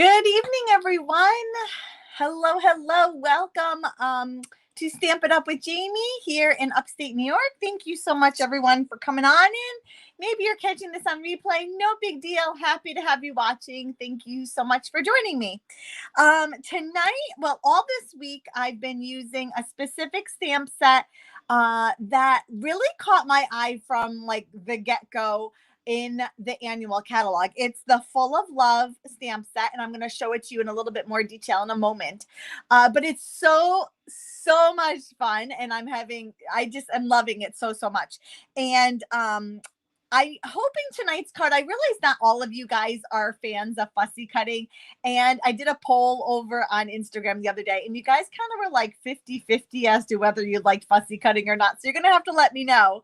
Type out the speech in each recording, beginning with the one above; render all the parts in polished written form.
Good evening, everyone. Hello. Welcome to Stamp It Up with Jamie here in upstate New York. Thank you so much, everyone, for coming on in. Maybe you're catching this on replay. No big deal. Happy to have you watching. Thank you so much for joining me. All this week, I've been using a specific stamp set that really caught my eye from like the get-go in the annual catalog. It's the Full of Love stamp set, and I'm going to show it to you in a little bit more detail in a moment. But it's so much fun, and I'm loving it so much. And I hoping tonight's card, I realize not all of you guys are fans of fussy cutting, and I did a poll over on Instagram the other day, and you guys kind of were like 50-50 as to whether you liked fussy cutting or not. So you're going to have to let me know.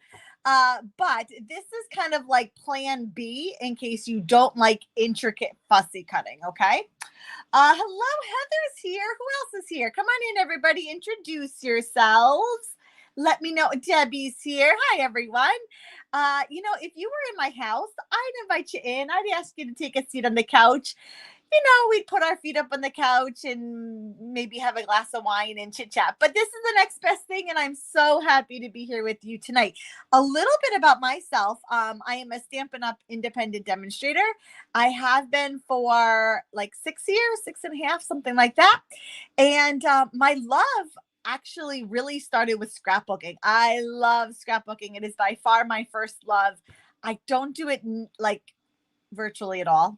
But this is kind of like plan B in case you don't like intricate fussy cutting, okay? Hello, Heather's here. Who else is here? Come on in, everybody. Introduce yourselves. Let me know. Debbie's here. Hi, everyone. If you were in my house, I'd invite you in. I'd ask you to take a seat on the couch. We'd put our feet up on the couch and maybe have a glass of wine and chit chat. But this is the next best thing, and I'm so happy to be here with you tonight. A little bit about myself. I am a Stampin' Up! Independent demonstrator. I have been for like 6 years, 6.5, something like that. And my love actually really started with scrapbooking. I love scrapbooking. It is by far my first love. I don't do it like virtually at all.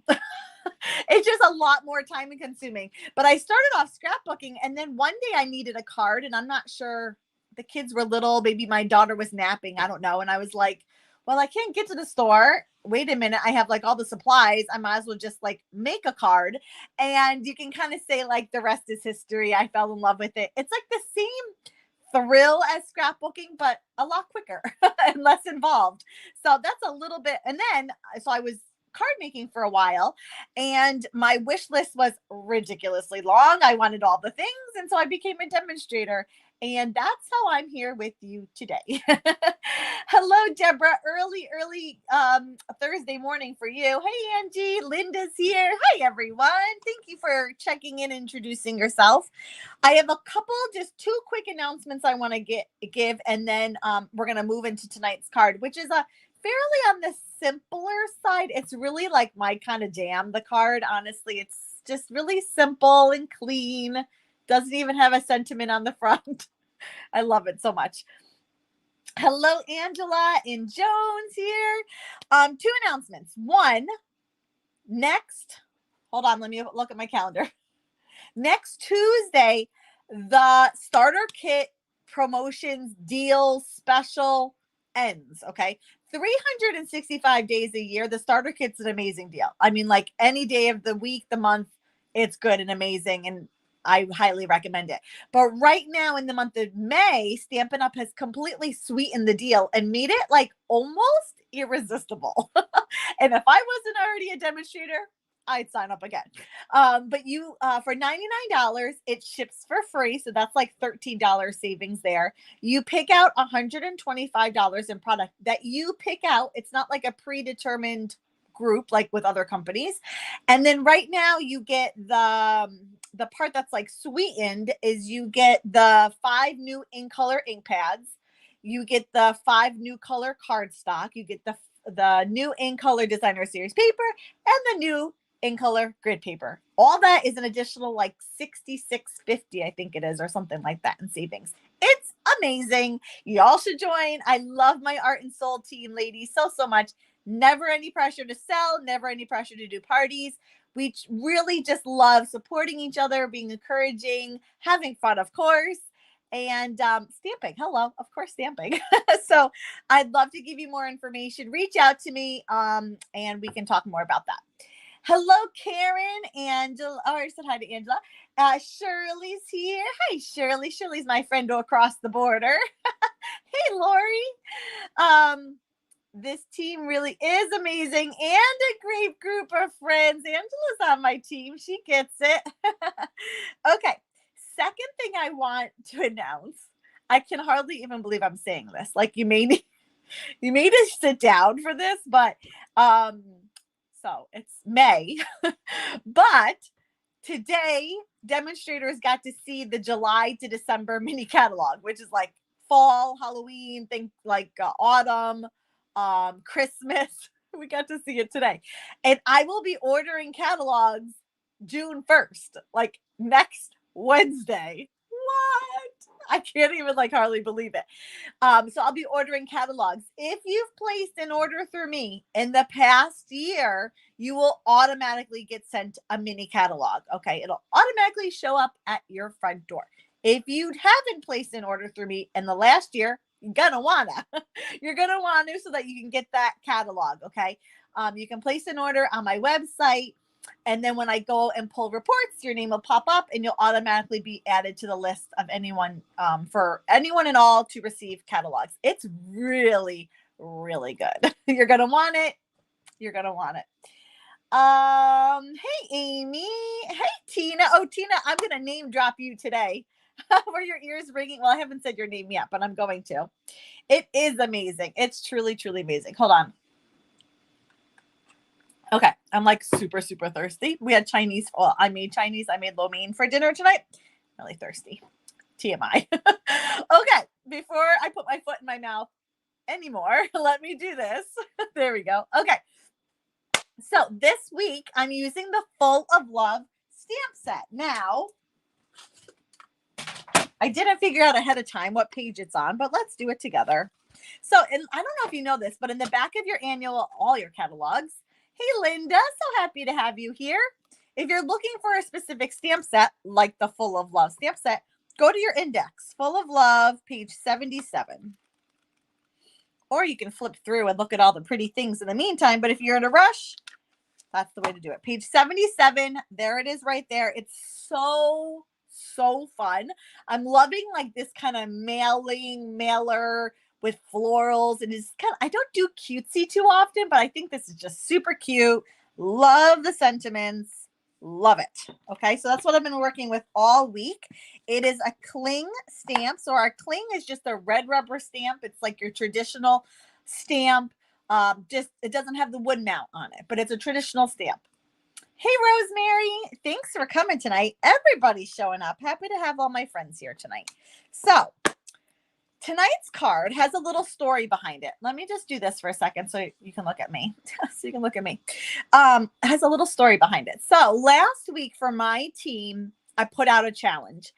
It's just a lot more time consuming. But I started off scrapbooking, and then one day I needed a card, and I'm not sure, the kids were little, maybe my daughter was napping, I don't know. And I was like, well, I can't get to the store. Wait a minute, I have like all the supplies. I might as well just like make a card. And you can kind of say like the rest is history. I fell in love with it. It's like the same thrill as scrapbooking, but a lot quicker and less involved. So that's a little bit. And then, so I was card making for a while, and my wish list was ridiculously long. I wanted all the things, and so I became a demonstrator, and that's how I'm here with you today. Hello, Deborah. Early Thursday morning for you. Hey, Angie. Linda's here. Hi, everyone. Thank you for checking in and introducing yourself. I have a couple, just 2 quick announcements I want to give, and then we're going to move into tonight's card, which is a fairly on the simpler side. It's really like my kind of jam, the card. Honestly, it's just really simple and clean. Doesn't even have a sentiment on the front. I love it so much. Hello, Angela and Jones here. 2 announcements. One, hold on, let me look at my calendar. Next Tuesday, the starter kit promotions deal special ends. Okay. 365 days a year. The starter kit's an amazing deal. I mean, like any day of the week, the month, it's good and amazing. And I highly recommend it. But right now in the month of May, Stampin' Up! Has completely sweetened the deal and made it like almost irresistible. And if I wasn't already a demonstrator, I'd sign up again. But you, for $99, it ships for free. So that's like $13 savings there. You pick out $125 in product that you pick out. It's not like a predetermined group like with other companies. And then right now you get the part that's like sweetened is you get the 5 new in color ink pads. You get the 5 new color cardstock. You get the new in color designer series paper and the new in color grid paper. All that is an additional like $66.50, I think it is, or something like that in savings. It's amazing. You all should join. I love my Art and Soul team, ladies, so much. Never any pressure to sell, never any pressure to do parties. We really just love supporting each other, being encouraging, having fun, of course, and stamping. Hello, of course, stamping. So I'd love to give you more information. Reach out to me and we can talk more about that. Hello, Karen, Angela. Oh, I said hi to Angela. Shirley's here. Hi, Shirley. Shirley's my friend across the border. Hey, Lori. This team really is amazing and a great group of friends. Angela's on my team. She gets it. Okay. Second thing I want to announce. I can hardly even believe I'm saying this. Like you may to sit down for this, but so it's May, but today, demonstrators got to see the July to December mini catalog, which is like fall, Halloween, think like autumn, Christmas. We got to see it today. And I will be ordering catalogs June 1st, like next Wednesday. What? I can't even like hardly believe it. So I'll be ordering catalogs. If you've placed an order through me in the past year, you will automatically get sent a mini catalog. Okay. It'll automatically show up at your front door. If you haven't placed an order through me in the last year, you're gonna wanna. You're gonna want to so that you can get that catalog. Okay. You can place an order on my website. And then when I go and pull reports, your name will pop up and you'll automatically be added to the list of anyone for anyone and all to receive catalogs. It's really, really good. You're going to want it. You're going to want it. Hey, Amy. Hey, Tina. Oh, Tina, I'm going to name drop you today. Were your ears ringing? Well, I haven't said your name yet, but I'm going to. It is amazing. It's truly, truly amazing. Hold on. Okay, I'm like super, super thirsty. We had Chinese. Well, I made Chinese. I made lo mein for dinner tonight. Really thirsty. TMI. Okay, before I put my foot in my mouth anymore, let me do this. There we go. Okay. So this week, I'm using the Full of Love stamp set. Now, I didn't figure out ahead of time what page it's on, but let's do it together. So, and I don't know if you know this, but in the back of your annual, all your catalogs, hey, Linda, so happy to have you here. If you're looking for a specific stamp set, like the Full of Love stamp set, go to your index, Full of Love, page 77. Or you can flip through and look at all the pretty things in the meantime. But if you're in a rush, that's the way to do it. Page 77, there it is right there. It's so, so fun. I'm loving like this kind of mailer with florals, and it's kind of, I don't do cutesy too often, but I think this is just super cute. Love the sentiments. Love it. Okay, so that's what I've been working with all week. It is a cling stamp. So our cling is just a red rubber stamp. It's like your traditional stamp. Just it doesn't have the wood mount on it, but it's a traditional stamp. Hey, Rosemary, thanks for coming tonight. Everybody's showing up. Happy to have all my friends here tonight. So tonight's card has a little story behind it. Let me just do this for a second so you can look at me. It has a little story behind it. So last week for my team, I put out a challenge,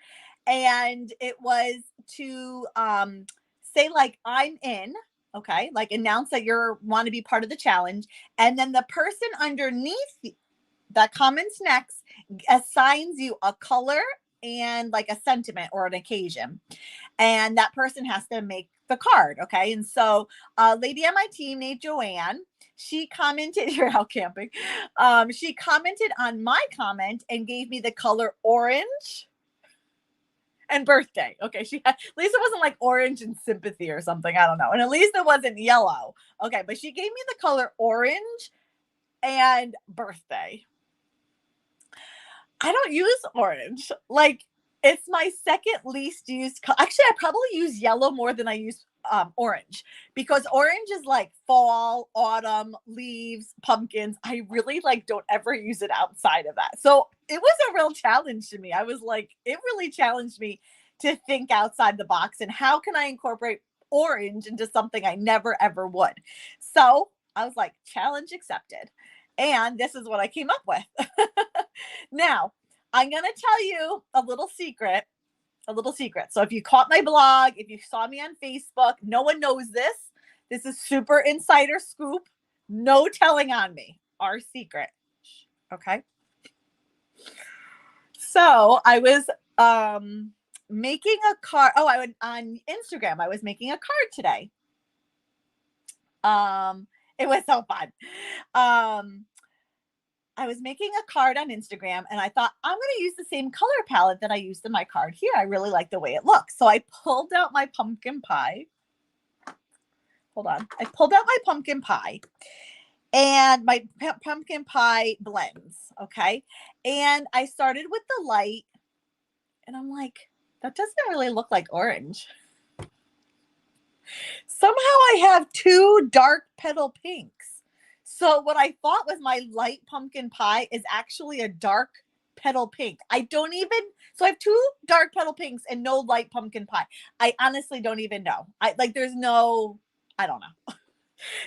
and it was to say like I'm in, okay, like announce that you want to be part of the challenge, and then the person underneath that comments next assigns you a color and like a sentiment or an occasion. And that person has to make the card. Okay. And so lady on my team named Joanne, she commented, you're out camping. She commented on my comment and gave me the color orange and birthday. Okay. At least it wasn't like orange and sympathy or something. I don't know. And at least it wasn't yellow. Okay. But she gave me the color orange and birthday. I don't use orange. Like, it's my second least used. Actually, I probably use yellow more than I use orange, because orange is like fall, autumn, leaves, pumpkins. I really like don't ever use it outside of that. So it was a real challenge to me. I was like, it really challenged me to think outside the box and how can I incorporate orange into something I never ever would. So I was like, challenge accepted. And this is what I came up with. Now, I'm going to tell you a little secret. So if you caught my blog, if you saw me on Facebook, no one knows this. This is super insider scoop. No telling on me. Our secret. Okay. So I was making a card. Oh, I went on Instagram. I was making a card today. It was so fun. I was making a card on Instagram, and I thought, I'm going to use the same color palette that I used in my card here. I really like the way it looks. So I pulled out my pumpkin pie. Hold on. I pulled out my pumpkin pie and my pumpkin pie blends. Okay. And I started with the light, and I'm like, that doesn't really look like orange. Somehow I have two dark petal pinks. So what I thought was my light pumpkin pie is actually a dark petal pink. I don't even, so I have two dark petal pinks and no light pumpkin pie. I honestly don't even know. There's no, I don't know.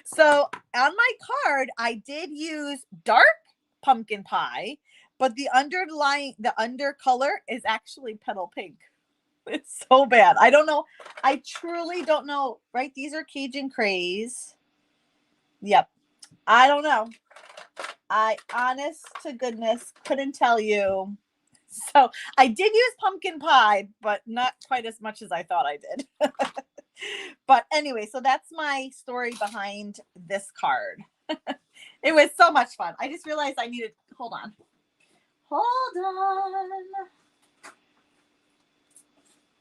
So on my card, I did use dark pumpkin pie, but the under color is actually petal pink. It's so bad. I don't know. I truly don't know. Right? These are Cajun Craze. Yep. I don't know. I honest to goodness couldn't tell you. So I did use pumpkin pie, but not quite as much as I thought I did. But anyway, so that's my story behind this card. It was so much fun. I just realized I needed, hold on.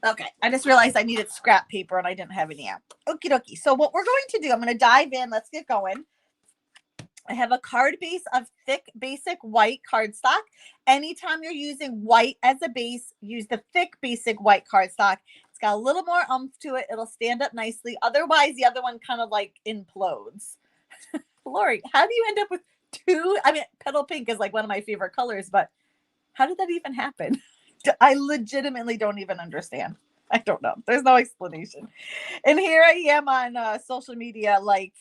Okay, I just realized I needed scrap paper and I didn't have any out. Okie dokie. So what we're going to do, I'm going to dive in. Let's get going. I have a card base of thick, basic white cardstock. Anytime you're using white as a base, use the thick, basic white cardstock. It's got a little more oomph to it. It'll stand up nicely. Otherwise, the other one kind of like implodes. Lori, how do you end up with two? I mean, petal pink is like one of my favorite colors, but how did that even happen? I legitimately don't even understand. I don't know. There's no explanation. And here I am on social media like,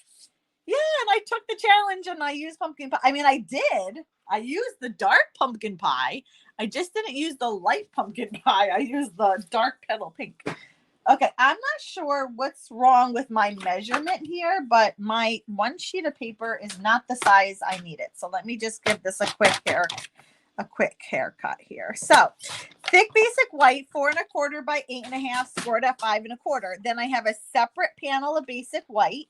yeah, and I took the challenge and I used pumpkin pie. I mean, I did. I used the dark pumpkin pie. I just didn't use the light pumpkin pie. I used the dark petal pink. Okay, I'm not sure what's wrong with my measurement here, but my one sheet of paper is not the size I need it. So let me just give this a quick haircut here. So thick basic white, 4 1/4 by 8 1/2, scored at 5 1/4. Then I have a separate panel of basic white.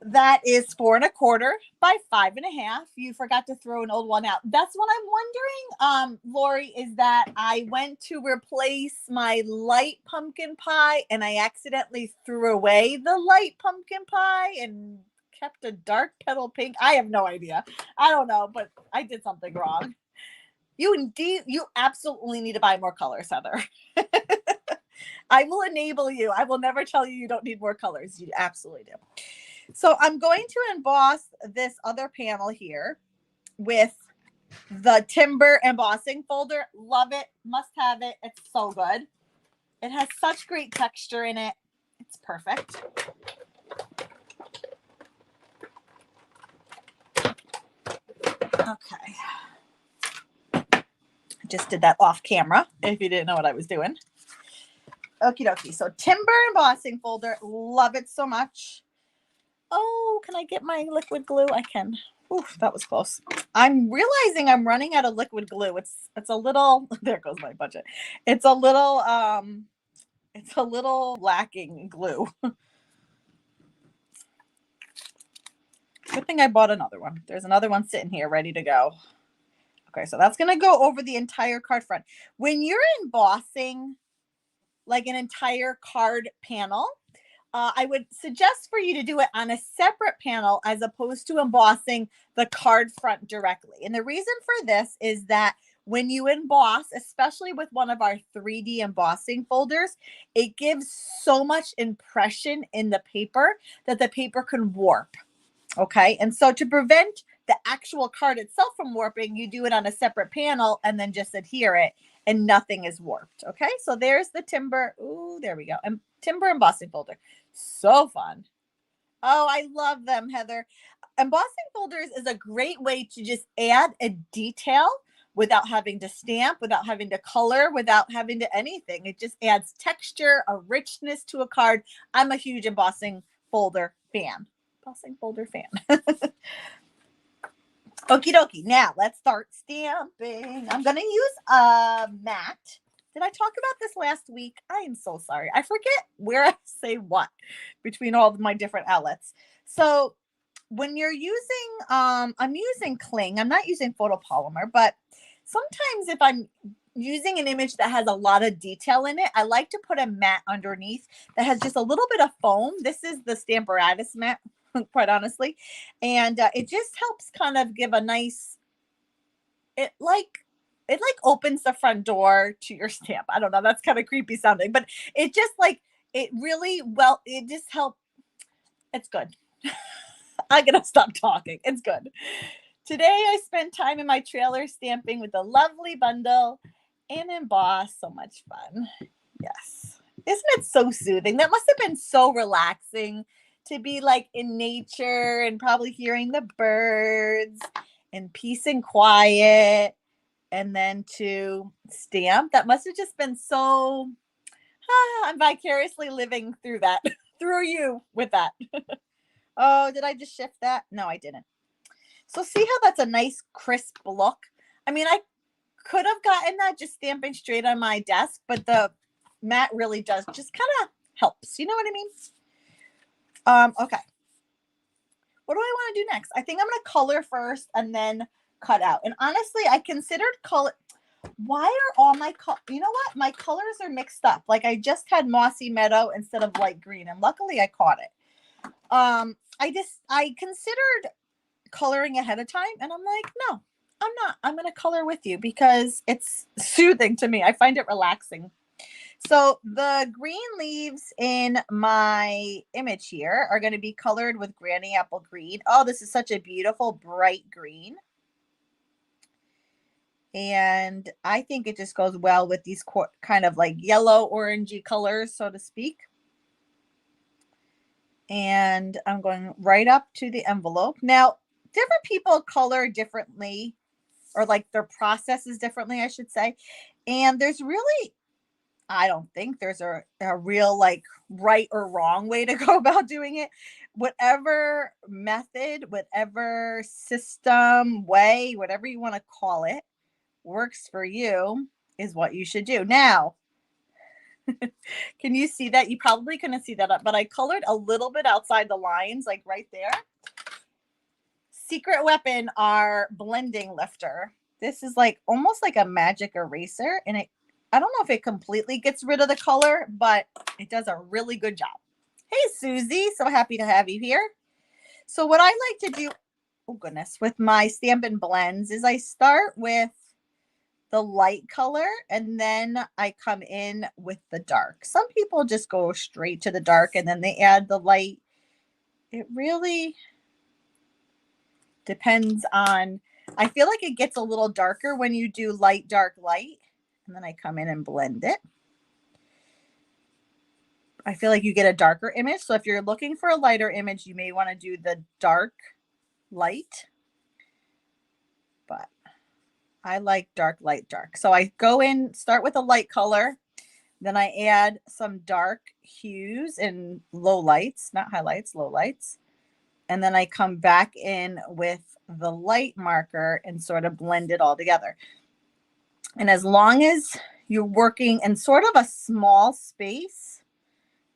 That is 4 1/4 by 5 1/2. You forgot to throw an old one out. That's what I'm wondering, Lori, is that I went to replace my light pumpkin pie and I accidentally threw away the light pumpkin pie and kept a dark petal pink. I have no idea. I don't know, but I did something wrong. You absolutely need to buy more colors, Heather. I will enable you. I will never tell you don't need more colors. You absolutely do. So I'm going to emboss this other panel here with the Timber embossing folder. Love it. Must have it. It's so good. It has such great texture in it. It's perfect. Okay. I just did that off camera if you didn't know what I was doing. Okie dokie. So Timber embossing folder. Love it so much. Oh, can I get my liquid glue? I can. Ooh, that was close. I'm realizing I'm running out of liquid glue. It's a little, there goes my budget. It's a little lacking glue. Good thing I bought another one. There's another one sitting here ready to go. Okay, so that's going to go over the entire card front. When you're embossing like an entire card panel, I would suggest for you to do it on a separate panel as opposed to embossing the card front directly. And the reason for this is that when you emboss, especially with one of our 3D embossing folders, it gives so much impression in the paper that the paper can warp. Okay. And so to prevent the actual card itself from warping, you do it on a separate panel and then just adhere it and nothing is warped. Okay. So there's the Timber. Ooh, there we go. And Timber embossing folder. So fun. Oh, I love them, Heather. Embossing folders is a great way to just add a detail without having to stamp, without having to color, without having to anything. It just adds texture, a richness to a card. I'm a huge embossing folder fan. Embossing folder fan. Okie dokie. Now let's start stamping. I'm going to use a mat. Did I talk about this last week? I am so sorry. I forget where I say what between all of my different outlets. So when you're using, I'm using cling. I'm not using photopolymer, but sometimes if I'm using an image that has a lot of detail in it, I like to put a mat underneath that has just a little bit of foam. This is the Stamparatus mat, quite honestly. And it just helps kind of give a nice, it opens the front door to your stamp. I don't know. That's kind of creepy sounding, but it just it really, it just helps. It's good. I'm going to stop talking. It's good. Today I spent time in my trailer stamping with a lovely bundle and emboss. So much fun. Yes. Isn't it so soothing? That must have been so relaxing to be like in nature and probably hearing the birds and peace and quiet, and then to stamp. That must have just been so, I'm vicariously living through that, through you with that. Oh, did I just shift that? No, I didn't. So see how that's a nice crisp look? I mean, I could have gotten that just stamping straight on my desk, but the mat really does just kind of helps. You know what I mean? Okay. What do I want to do next? I think I'm going to color first and then cut out. And honestly, I considered color. Why are all my you know what? My colors are mixed up. Like I just had mossy meadow instead of light green, and luckily I caught it. I considered coloring ahead of time, and I'm like, no, I'm not. I'm going to color with you because it's soothing to me. I find it relaxing. So the green leaves in my image here are going to be colored with Granny Apple Green. Oh, this is such a beautiful bright green. And I think it just goes well with these kind of like yellow orangey colors, so to speak. And I'm going right up to the envelope. Now, different people color differently, or like their processes differently, I should say. And there's really, I don't think there's a real like right or wrong way to go about doing it. Whatever method, whatever system, way, whatever you want to call it, works for you is what you should do. Now, can you see that? You probably couldn't see that up, but I colored a little bit outside the lines, like right there. Secret weapon, our blending lifter. This is like almost like a magic eraser, and I don't know if it completely gets rid of the color, but it does a really good job. Hey, Susie, so happy to have you here. So what I like to do, oh goodness, with my Stampin' blends is I start with the light color and then I come in with the dark. Some people just go straight to the dark and then they add the light. It really depends on, I feel like it gets a little darker when you do light, dark, light, and then I come in and blend it. I feel like you get a darker image. So if you're looking for a lighter image, you may want to do the dark, light, but I like dark, light, dark. So I go in, start with a light color, then I add some dark hues and low lights, not highlights, low lights. And then I come back in with the light marker and sort of blend it all together. And as long as you're working in sort of a small space,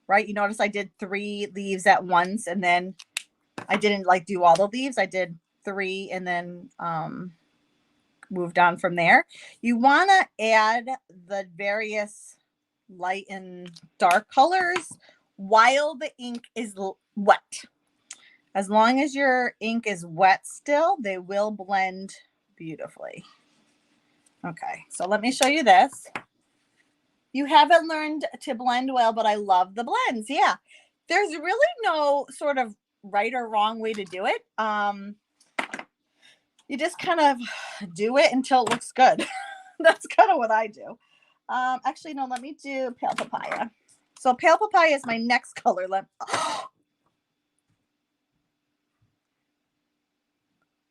right? You notice I did 3 leaves at once, and then I didn't like do all the leaves. I did 3 and then moved on from there. You want to add the various light and dark colors while the ink is wet. As long as your ink is wet still, they will blend beautifully. Okay, so let me show you this. You haven't learned to blend well, but I love the blends. Yeah, there's really no sort of right or wrong way to do it. You just kind of do it until it looks good. That's kind of what I do. Actually, no, let me do pale papaya. So pale papaya is my next color.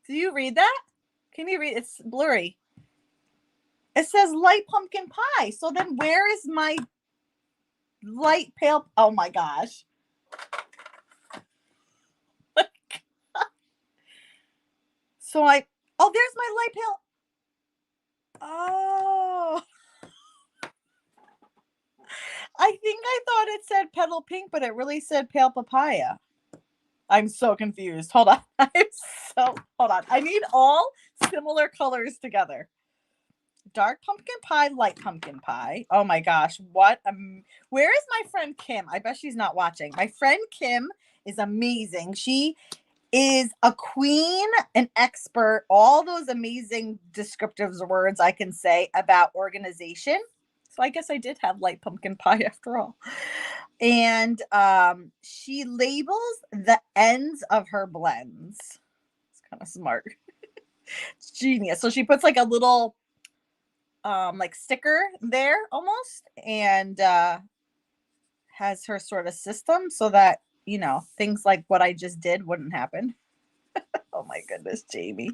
Do you read that? Can you read? It's blurry. It says light pumpkin pie. So then where is my light pale? Oh my gosh. So oh, there's my light pale. Oh. I think I thought it said petal pink, but it really said pale papaya. I'm so confused. Hold on. Hold on. I need all similar colors together. Dark pumpkin pie, light pumpkin pie. Oh my gosh. What? Where is my friend Kim? I bet she's not watching. My friend Kim is amazing. She is a queen, an expert, all those amazing descriptive words I can say about organization. So I guess I did have light pumpkin pie after all. And she labels the ends of her blends. It's kind of smart. It's genius. So she puts like a little like sticker there almost, and has her sort of system so that, you know, things like what I just did wouldn't happen. Oh my goodness, Jamie.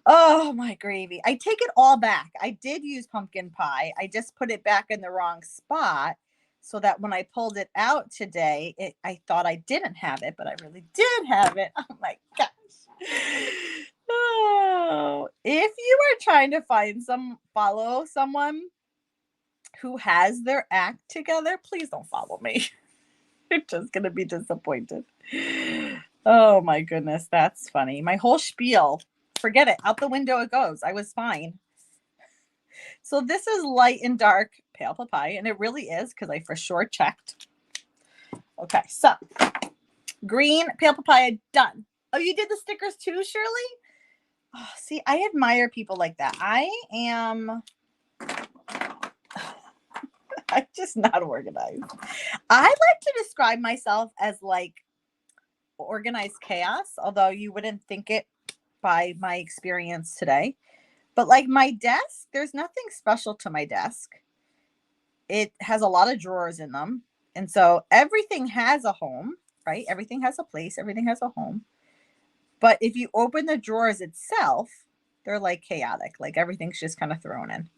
Oh my gravy. I take it all back. I did use pumpkin pie. I just put it back in the wrong spot so that when I pulled it out today, I thought I didn't have it, but I really did have it. Oh my gosh. Oh, if you are trying to follow someone who has their act together, please don't follow me. You're just going to be disappointed. Oh my goodness, that's funny. My whole spiel, forget it. Out the window it goes. I was fine. So this is light and dark pale papaya, and it really is because I for sure checked. Okay, so green pale papaya done. Oh, you did the stickers too, Shirley? Oh, see, I admire people like that. I'm just not organized. I like to describe myself as like organized chaos, although you wouldn't think it by my experience today. But like my desk, there's nothing special to my desk. It has a lot of drawers in them. And so everything has a home, right? Everything has a place, everything has a home. But if you open the drawers itself, they're like chaotic, like everything's just kind of thrown in.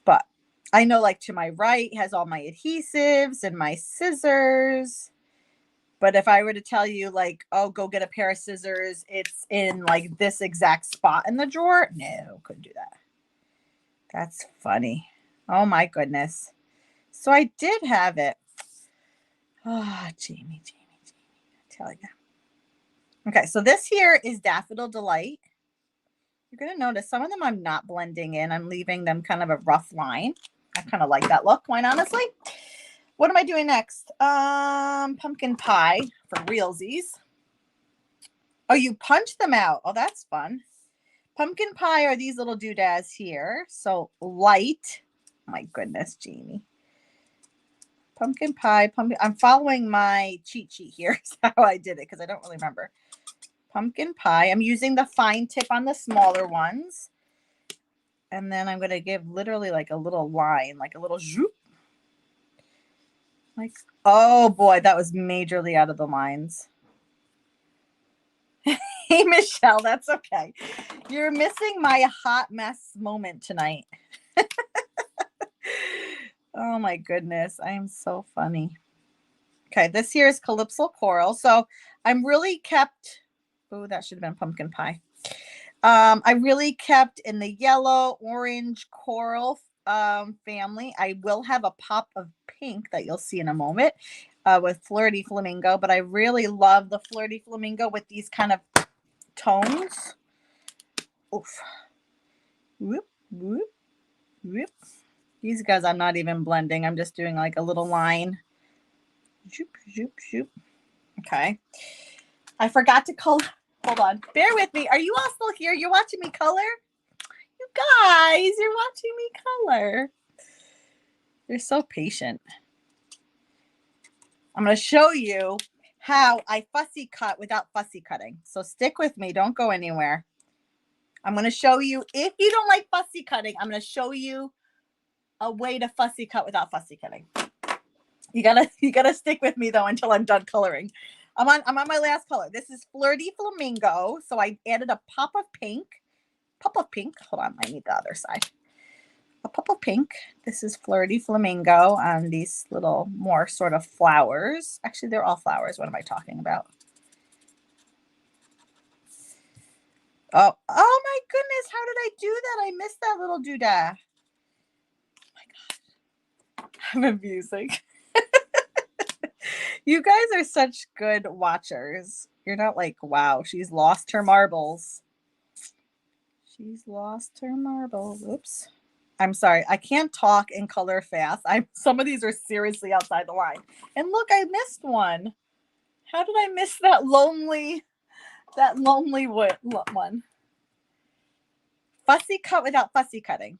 But I know like to my right has all my adhesives and my scissors. But if I were to tell you like, oh, go get a pair of scissors, it's in like this exact spot in the drawer. No, couldn't do that. That's funny. Oh my goodness. So I did have it. Oh, Jamie. I tell you. Okay, so this here is Daffodil Delight. You're going to notice some of them I'm not blending in. I'm leaving them kind of a rough line. I kind of like that look, quite honestly. What am I doing next? Pumpkin pie for realsies. Oh, you punch them out. Oh, that's fun. Pumpkin pie are these little doodads here. So light. My goodness, Jamie. Pumpkin pie. I'm following my cheat sheet here. Is how I did it because I don't really remember. Pumpkin pie. I'm using the fine tip on the smaller ones. And then I'm going to give literally like a little line, like a little zoop. Like, oh boy, that was majorly out of the lines. Hey, Michelle, that's okay. You're missing my hot mess moment tonight. Oh my goodness, I am so funny. Okay, this here is Calypso Coral. So I'm really kept, oh, that should have been pumpkin pie. I really kept in the yellow, orange, coral family. I will have a pop of pink that you'll see in a moment with Flirty Flamingo, but I really love the Flirty Flamingo with these kind of tones. Oof. Whoop, whoop, whoop. These guys I'm not even blending. I'm just doing like a little line. Zoop, zoop, zoop. Okay. I forgot to color. Hold on. Bear with me. Are you all still here? You're watching me color? You guys, you're watching me color. You're so patient. I'm going to show you how I fussy cut without fussy cutting. So stick with me. Don't go anywhere. I'm going to show you, if you don't like fussy cutting, I'm going to show you a way to fussy cut without fussy cutting. You gotta stick with me though until I'm done coloring. I'm on my last color. This is Flirty Flamingo. So I added a pop of pink. Hold on, I need the other side. A pop of pink. This is Flirty Flamingo on these little more sort of flowers. Actually, they're all flowers. What am I talking about? Oh my goodness. How did I do that? I missed that little doodah. Oh my gosh. I'm amusing. You guys are such good watchers. You're not like, wow, she's lost her marbles. She's lost her marbles. Oops. I'm sorry. I can't talk and color fast. Some of these are seriously outside the line. And look, I missed one. How did I miss that lonely one? Fussy cut without fussy cutting.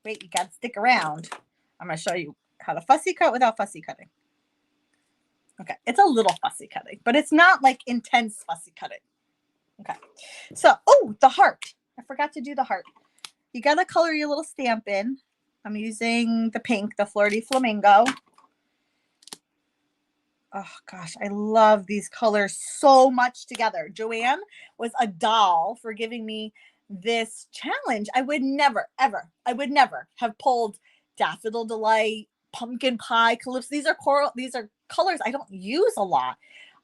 Wait, you got to stick around. I'm going to show you how to fussy cut without fussy cutting. Okay, it's a little fussy cutting, but it's not like intense fussy cutting. Okay. So, oh, the heart. I forgot to do the heart. You got to color your little Stampin. I'm using the pink, the Flirty Flamingo. Oh gosh, I love these colors so much together. Joanne was a doll for giving me this challenge. I would never, ever, I would never have pulled Daffodil Delight, Pumpkin Pie, Calypso. These are coral, these are colors I don't use a lot.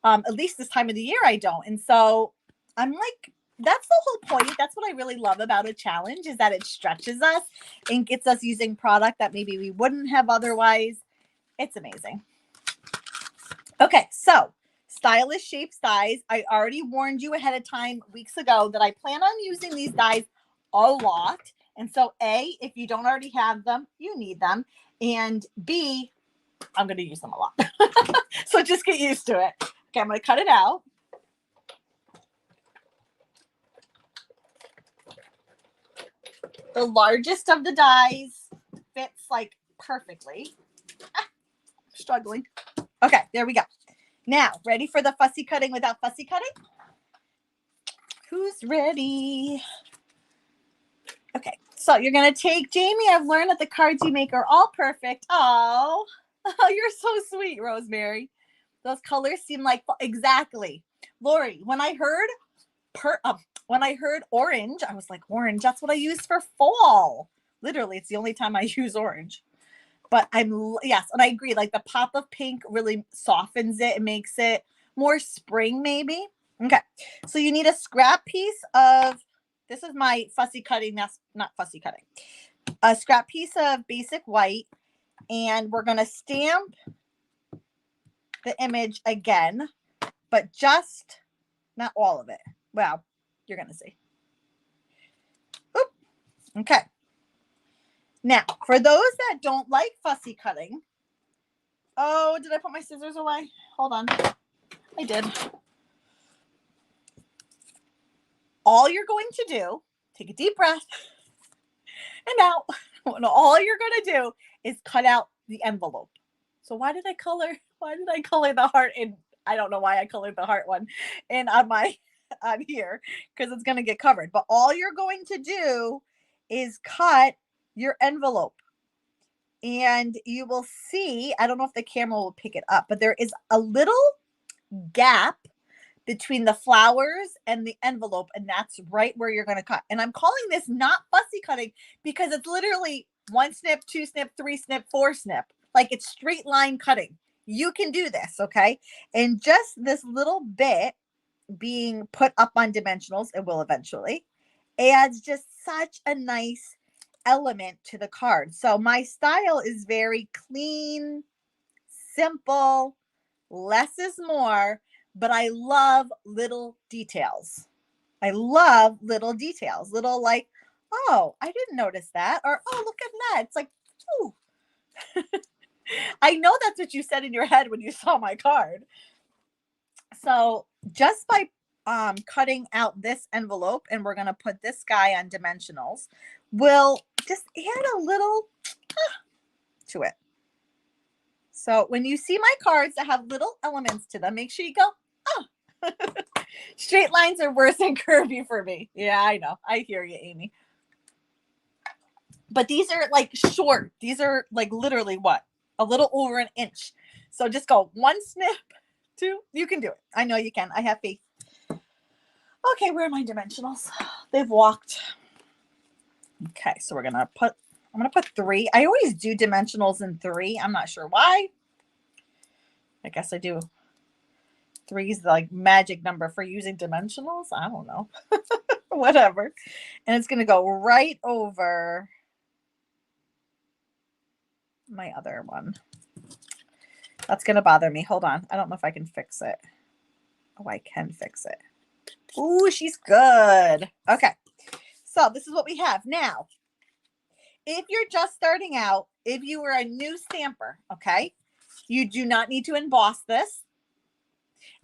At least this time of the year I don't. And so I'm like, that's the whole point. That's what I really love about a challenge, is that it stretches us and gets us using product that maybe we wouldn't have otherwise. It's amazing. Okay, so stylish shapes dies. I already warned you ahead of time weeks ago that I plan on using these dies a lot. And so A, if you don't already have them, you need them. And B, I'm going to use them a lot. So just get used to it. Okay, I'm going to cut it out. The largest of the dies fits like perfectly. Struggling. Okay, there we go. Now, ready for the fussy cutting without fussy cutting? Who's ready? Okay, so you're going to take, Jamie, I've learned that the cards you make are all perfect. Oh, you're so sweet, Rosemary. Those colors seem like, exactly. Lori, when I heard orange, I was like, orange, that's what I use for fall. Literally, it's the only time I use orange. But yes, and I agree. Like the pop of pink really softens it and makes it more spring, maybe. Okay, so you need a scrap piece of, this is my fussy cutting. That's not fussy cutting. A scrap piece of basic white, and we're gonna stamp the image again, but just not all of it. Well, you're gonna see. Oop. Okay. Now, for those that don't like fussy cutting, oh, did I put my scissors away? Hold on. I did. All you're going to do, take a deep breath and out. All you're going to do is cut out the envelope. So why did I color the heart? And I don't know why I colored the heart one and on here, because it's going to get covered. But all you're going to do is cut your envelope. And you will see, I don't know if the camera will pick it up, but there is a little gap between the flowers and the envelope, and that's right where you're going to cut. And I'm calling this not fussy cutting because it's literally 1 snip, 2 snip, 3 snip, 4 snip. Like it's straight line cutting. You can do this, okay? And just this little bit being put up on dimensionals, it will eventually, adds just such a nice element to the card. So my style is very clean, simple, less is more, but I love little details. I love little details. Little like, oh, I didn't notice that. Or, oh, look at that. It's like, ooh. I know that's what you said in your head when you saw my card. So just by cutting out this envelope, and we're going to put this guy on dimensionals, we'll just add a little to it. So when you see my cards that have little elements to them, make sure you go, oh. Straight lines are worse than curvy for me. Yeah, I know. I hear you, Amy. But these are like short. These are like literally what? A little over an inch. So just go 1 snip, 2. You can do it. I know you can. I have faith. Okay, where are my dimensionals? They've walked. Okay, so I'm going to put 3. I always do dimensionals in 3. I'm not sure why. I guess I do. 3 is the like magic number for using dimensionals. I don't know. Whatever. And it's going to go right over my other one. That's going to bother me. Hold on. I don't know if I can fix it. Oh, I can fix it. Ooh, she's good. Okay. So this is what we have. Now, if you're just starting out, if you were a new stamper, okay, you do not need to emboss this.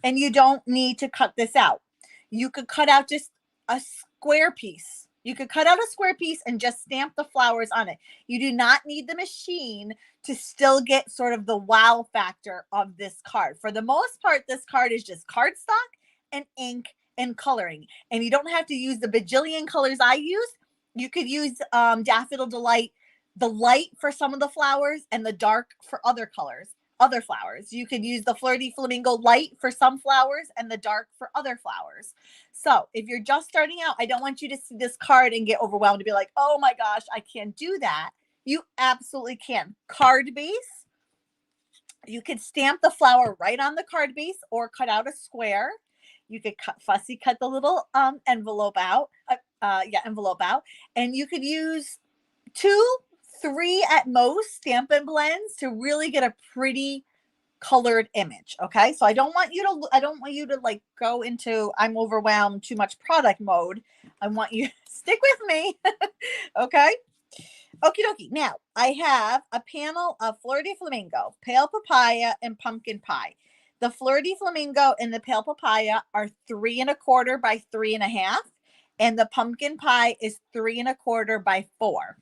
And you don't need to cut this out. You could cut out just a square piece. You could cut out a square piece and just stamp the flowers on it. You do not need the machine to still get sort of the wow factor of this card. For the most part, this card is just cardstock and ink and coloring. And you don't have to use the bajillion colors I used. You could use Daffodil Delight, the light for some of the flowers and the dark for other colors, other flowers. You could use the Flirty Flamingo light for some flowers and the dark for other flowers. So if you're just starting out, I don't want you to see this card and get overwhelmed to be like, oh my gosh, I can't do that. You absolutely can. Card base. You could stamp the flower right on the card base or cut out a square. You could fussy cut the little envelope out. Envelope out. And you could use 2, 3 at most Stampin' blends to really get a pretty colored image. Okay. So I don't want you to like go into I'm overwhelmed, too much product mode. I want you to stick with me. Okay. Okie dokie. Now I have a panel of Flirty Flamingo, Pale Papaya, and Pumpkin Pie. The Flirty Flamingo and the Pale Papaya are 3 1/4 by 3 1/2, and the Pumpkin Pie is 3 1/4 by 4.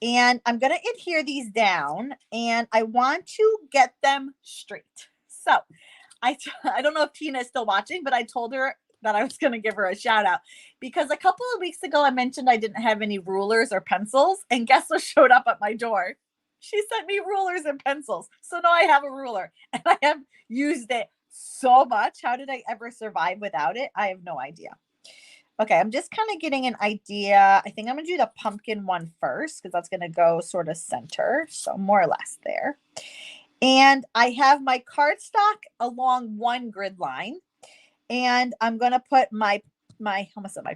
And I'm going to adhere these down, and I want to get them straight. So I don't know if Tina is still watching, but I told her that I was going to give her a shout out because a couple of weeks ago I mentioned I didn't have any rulers or pencils, and guess what showed up at my door? She sent me rulers and pencils. So now I have a ruler, and I have used it so much. How did I ever survive without it? I have no idea. Okay, I'm just kind of getting an idea. I think I'm going to do the pumpkin one first because that's going to go sort of center. So more or less there. And I have my cardstock along one grid line. And I'm going to put my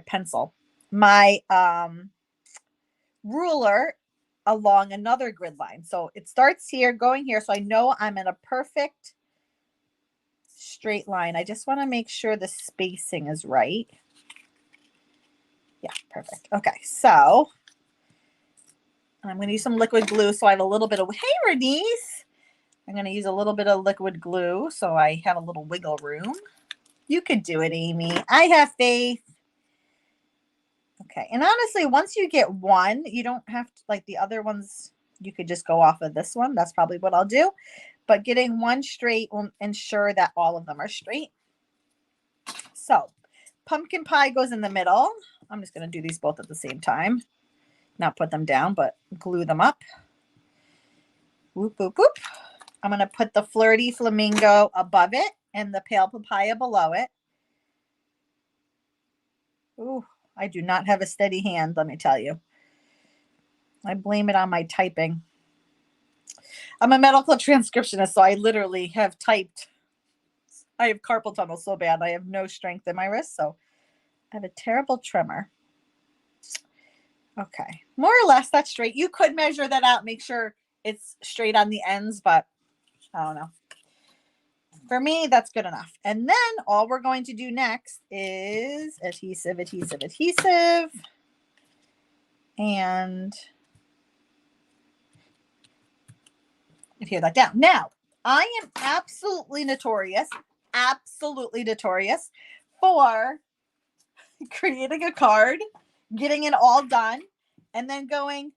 pencil, my ruler along another grid line. So it starts here, going here. So I know I'm in a perfect straight line. I just want to make sure the spacing is right. Yeah, perfect. Okay, so I'm going to use some liquid glue. So I have a little bit of, hey, Renise. I'm going to use a little bit of liquid glue so I have a little wiggle room. You could do it, Amy. I have faith. Okay. And honestly, once you get one, you don't have to, like the other ones, you could just go off of this one. That's probably what I'll do. But getting one straight will ensure that all of them are straight. So pumpkin pie goes in the middle. I'm just going to do these both at the same time. Not put them down, but glue them up. Whoop, whoop, whoop. I'm going to put the Flirty Flamingo above it and the Pale Papaya below it. Ooh, I do not have a steady hand, let me tell you. I blame it on my typing. I'm a medical transcriptionist, so I literally have typed. I have carpal tunnel so bad. I have no strength in my wrist, so I have a terrible tremor. Okay, more or less that's straight. You could measure that out, make sure it's straight on the ends, but I don't know. For me, that's good enough. And then all we're going to do next is adhesive, adhesive, adhesive. And adhere that down. Now, I am absolutely notorious for creating a card, getting it all done, and then going,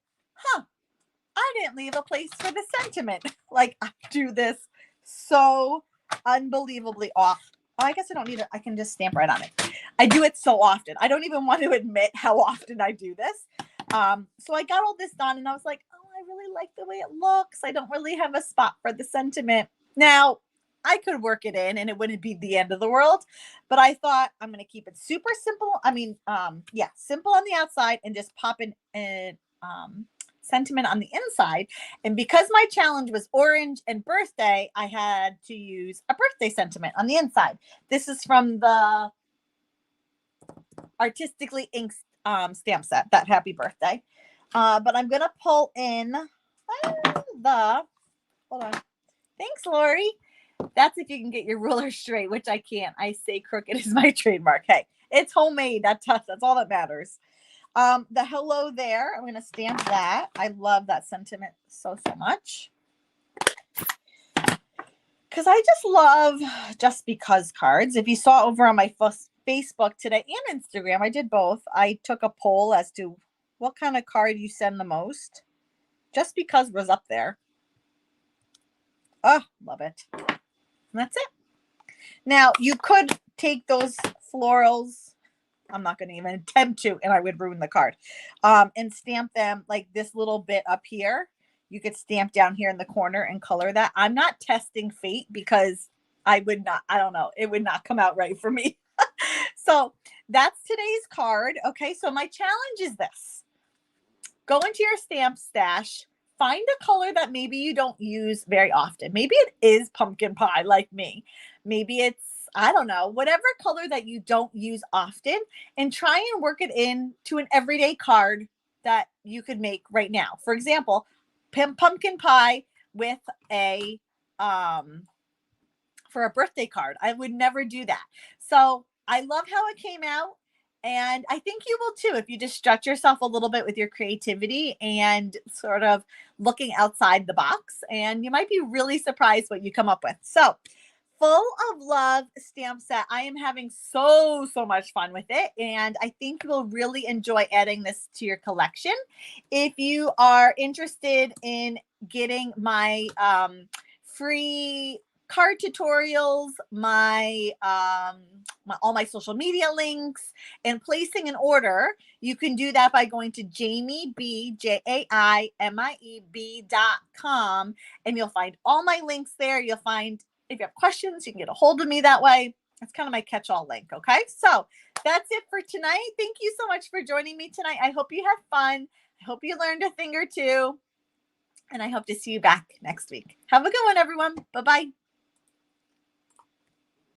I didn't leave a place for the sentiment. Like, I do this so unbelievably often. Oh, I guess I don't need it. I can just stamp right on it. I do it so often. I don't even want to admit how often I do this. So I got all this done and I was like, oh, I really like the way it looks. I don't really have a spot for the sentiment. Now, I could work it in and it wouldn't be the end of the world, but I thought I'm going to keep it super simple. I mean, simple on the outside and just pop in sentiment on the inside. And because my challenge was orange and birthday, I had to use a birthday sentiment on the inside. This is from the Artistically Inked stamp set, that happy birthday. But I'm going to pull in hold on. Thanks, Lori. That's if you can get your ruler straight, which I can't. I say crooked is my trademark. Hey, it's homemade. That's all that matters. The hello there, I'm going to stamp that. I love that sentiment so much. Because I just love just because cards. If you saw over on my Facebook today and Instagram, I did both. I took a poll as to what kind of card you send the most. Just because was up there. Oh, love it. And that's it. Now, you could take those florals. I'm not going to even attempt to, and I would ruin the card. And stamp them like this little bit up here. You could stamp down here in the corner and color that. I'm not testing fate because I would not, I don't know, it would not come out right for me. So that's today's card. Okay, so my challenge is this. Go into your stamp stash, find a color that maybe you don't use very often. Maybe it is pumpkin pie like me. Maybe it's, I don't know, whatever color that you don't use often, and try and work it into an everyday card that you could make right now. For example, pumpkin pie with a for a birthday card. I would never do that. So I love how it came out. And I think you will too if you just stretch yourself a little bit with your creativity and sort of looking outside the box. And you might be really surprised what you come up with. So, Full of Love stamp set. I am having so much fun with it. And I think you'll really enjoy adding this to your collection. If you are interested in getting my free card tutorials, my all my social media links, and placing an order, you can do that by going to JamieB.com, and you'll find all my links there. You'll find, if you have questions, you can get a hold of me that way. That's kind of my catch-all link. Okay, so that's it for tonight. Thank you so much for joining me tonight. I hope you had fun. I hope you learned a thing or two, and I hope to see you back next week. Have a good one, everyone. Bye-bye.